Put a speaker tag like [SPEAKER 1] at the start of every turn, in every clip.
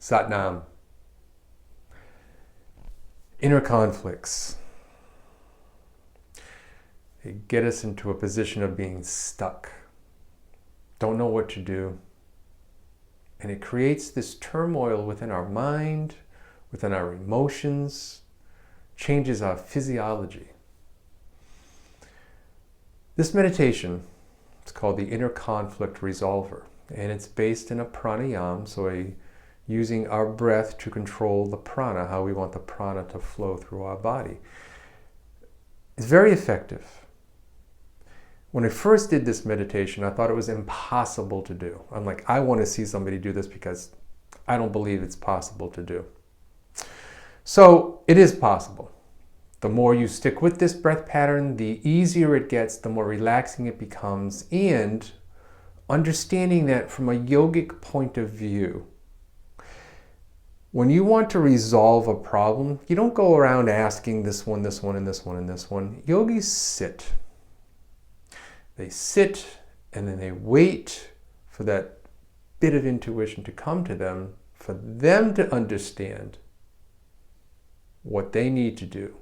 [SPEAKER 1] Satnam. Inner conflicts. They get us into a position of being stuck. Don't know what to do. And it creates this turmoil within our mind, within our emotions, changes our physiology. This meditation, it's called the Inner Conflict Resolver, and it's based in a pranayama, so using our breath to control the prana, how we want the prana to flow through our body. It's very effective. When I first did this meditation, I thought it was impossible to do. I'm like, I want to see somebody do this because I don't believe it's possible to do. So it is possible. The more you stick with this breath pattern, the easier it gets, the more relaxing it becomes, and understanding that from a yogic point of view, when you want to resolve a problem, you don't go around asking this one, this one, and this one, and this one. Yogis sit. They sit and then they wait for that bit of intuition to come to them, for them to understand what they need to do.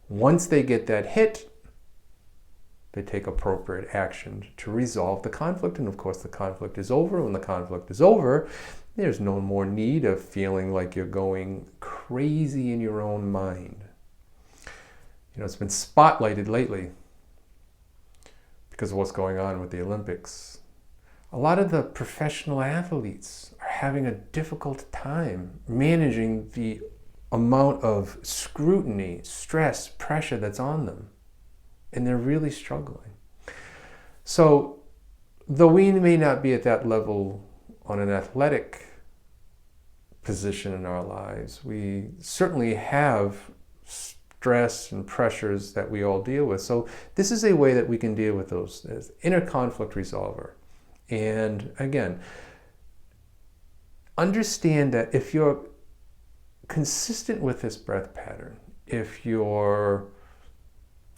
[SPEAKER 1] Once they get that hit, they take appropriate action to resolve the conflict. And of course, the conflict is over. When the conflict is over, there's no more need of feeling like you're going crazy in your own mind. You know, it's been spotlighted lately because of what's going on with the Olympics. A lot of the professional athletes are having a difficult time managing the amount of scrutiny, stress, pressure that's on them. And they're really struggling. So, though we may not be at that level on an athletic position in our lives, we certainly have stress and pressures that we all deal with. So this is a way that we can deal with those as inner conflict resolver. And again, understand that if you're consistent with this breath pattern, if you're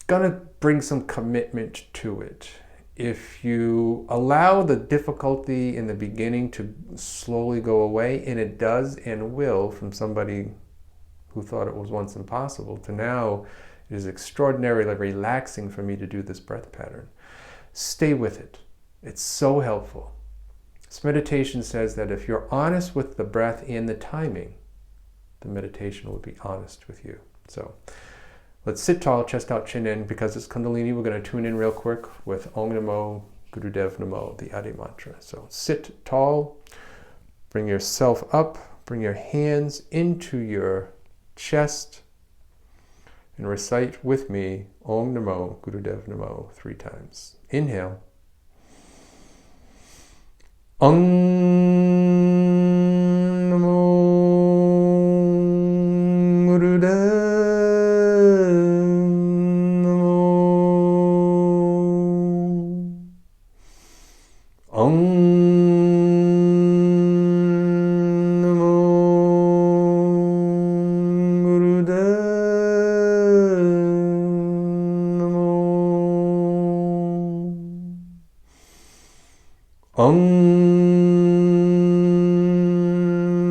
[SPEAKER 1] gonna bring some commitment to it, if you allow the difficulty in the beginning to slowly go away, and it does and will, from somebody who thought it was once impossible to now, it is extraordinarily relaxing for me to do this breath pattern. Stay with it. It's so helpful. This meditation says that if you're honest with the breath and the timing, the meditation will be honest with you. So let's sit tall, chest out, chin in. Because it's Kundalini, we're going to tune in real quick with Om Namo Gurudev Namo, the Adi mantra. So sit tall, bring yourself up, bring your hands into your chest, and recite with me Om Namo Gurudev Namo 3 times. Inhale. Om Namo Gurudev Namo. Om Namo Gurudev Namo. Om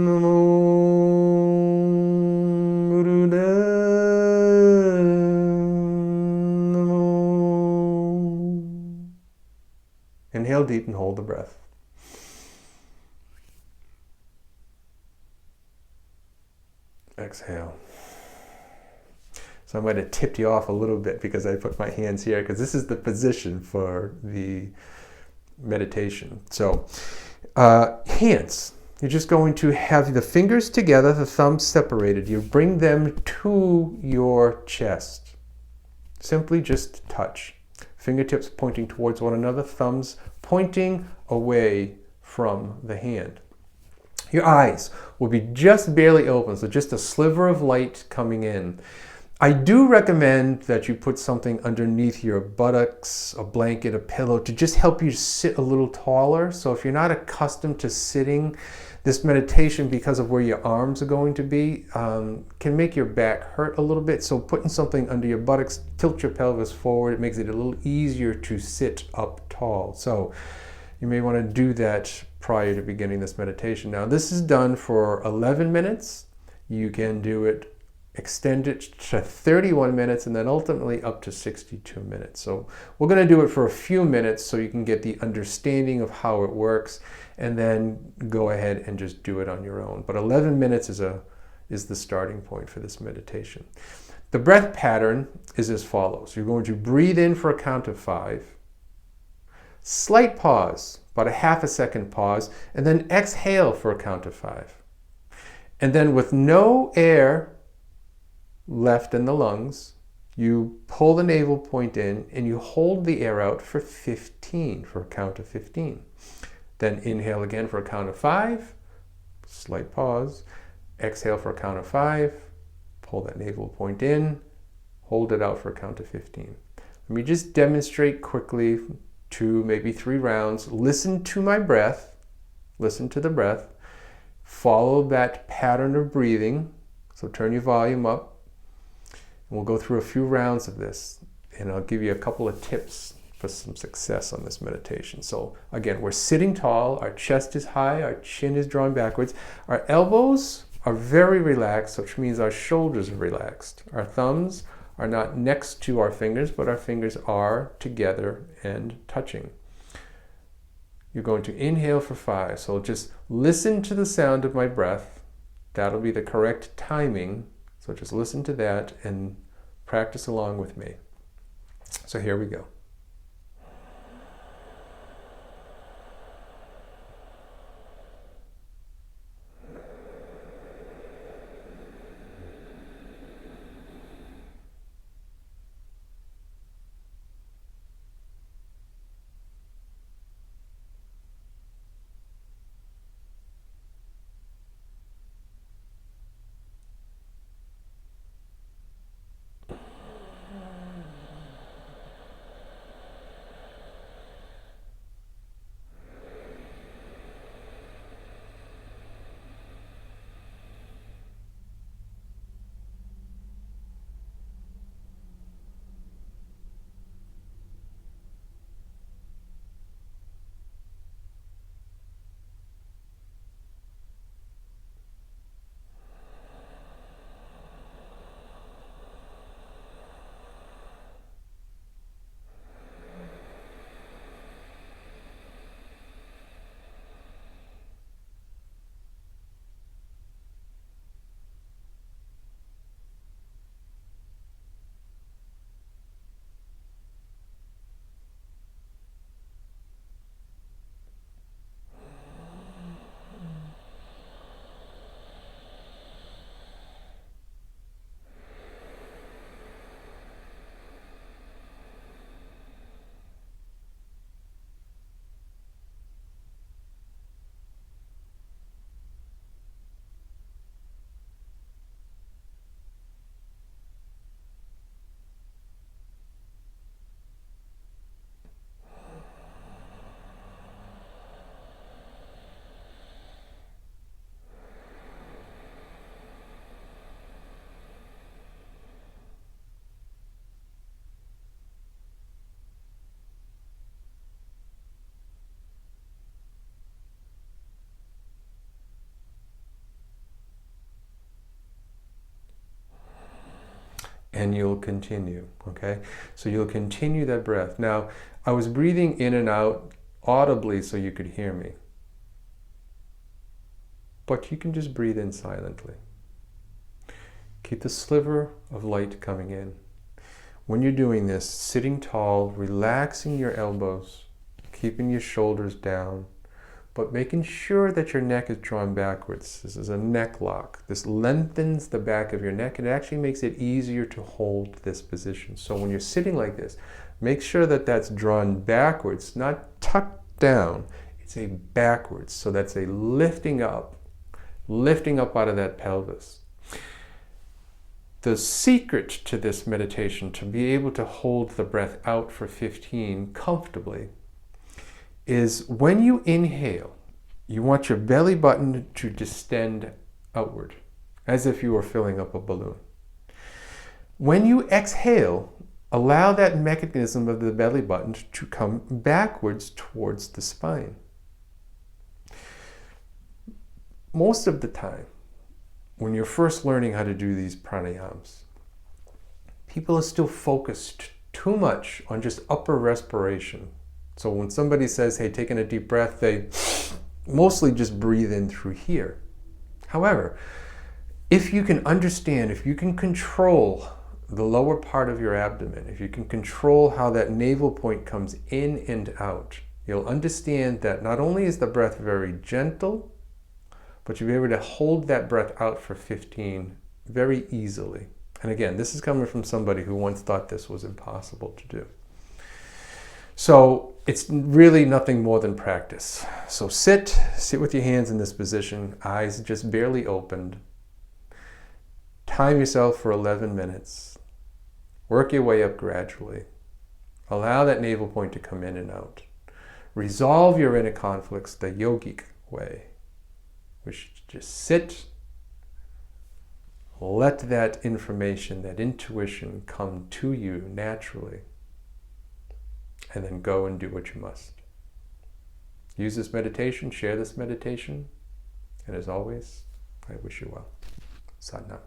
[SPEAKER 1] Namo Gurudev Namo. Inhale deep and hold the breath. Exhale. So I might have tipped you off a little bit because I put my hands here, because this is the position for the meditation. So hands, you're just going to have the fingers together, the thumbs separated. You bring them to your chest. Simply just touch. Fingertips pointing towards one another, thumbs pointing away from the hand. Your eyes will be just barely open, so just a sliver of light coming in. I do recommend that you put something underneath your buttocks, a blanket, a pillow, to just help you sit a little taller. So if you're not accustomed to sitting, this meditation, because of where your arms are going to be, can make your back hurt a little bit. So putting something under your buttocks, tilt your pelvis forward, it makes it a little easier to sit up tall. So you may want to do that prior to beginning this meditation. Now, this is done for 11 minutes. You can do it, extend it to 31 minutes, and then ultimately up to 62 minutes. So we're going to do it for a few minutes so you can get the understanding of how it works, and then go ahead and just do it on your own. But 11 minutes is the starting point for this meditation. The breath pattern is as follows. You're going to breathe in for a count of 5, slight pause, about a half a second pause, and then exhale for a count of 5. And then with no air left in the lungs, you pull the navel point in and you hold the air out for 15, for a count of 15. Then inhale again for a count of 5, slight pause, exhale for a count of 5, pull that navel point in, hold it out for a count of 15. Let me just demonstrate quickly 2, maybe 3 rounds. Listen to my breath, listen to the breath, follow that pattern of breathing, so turn your volume up. We'll go through a few rounds of this, and I'll give you a couple of tips for some success on this meditation. So again, we're sitting tall, our chest is high, our chin is drawn backwards, our elbows are very relaxed, which means our shoulders are relaxed. Our thumbs are not next to our fingers, but our fingers are together and touching. You're going to inhale for 5, so just listen to the sound of my breath. That'll be the correct timing. So just listen to that and practice along with me. So here we go. And you'll continue, okay? So you'll continue that breath. Now, I was breathing in and out audibly so you could hear me. But you can just breathe in silently. Keep the sliver of light coming in. When you're doing this, sitting tall, relaxing your elbows, keeping your shoulders down, but making sure that your neck is drawn backwards. This is a neck lock. This lengthens the back of your neck, and it actually makes it easier to hold this position. So when you're sitting like this, make sure that that's drawn backwards, not tucked down. It's a backwards. So that's a lifting up out of that pelvis. The secret to this meditation, to be able to hold the breath out for 15 comfortably, is when you inhale, you want your belly button to distend outward, as if you were filling up a balloon. When you exhale, allow that mechanism of the belly button to come backwards towards the spine. most of the time, when you're first learning how to do these pranayams, people are still focused too much on just upper respiration. So when somebody says, hey, taking a deep breath, they mostly just breathe in through here. However, if you can understand, if you can control the lower part of your abdomen, if you can control how that navel point comes in and out, you'll understand that not only is the breath very gentle, but you'll be able to hold that breath out for 15 very easily. And again, this is coming from somebody who once thought this was impossible to do. So it's really nothing more than practice. So sit with your hands in this position, eyes just barely opened. Time yourself for 11 minutes. Work your way up gradually. Allow that navel point to come in and out. Resolve your inner conflicts the yogic way, which is just sit. Let that information, that intuition come to you naturally. And then go and do what you must. Use this meditation, share this meditation. And as always, I wish you well. Sadhana.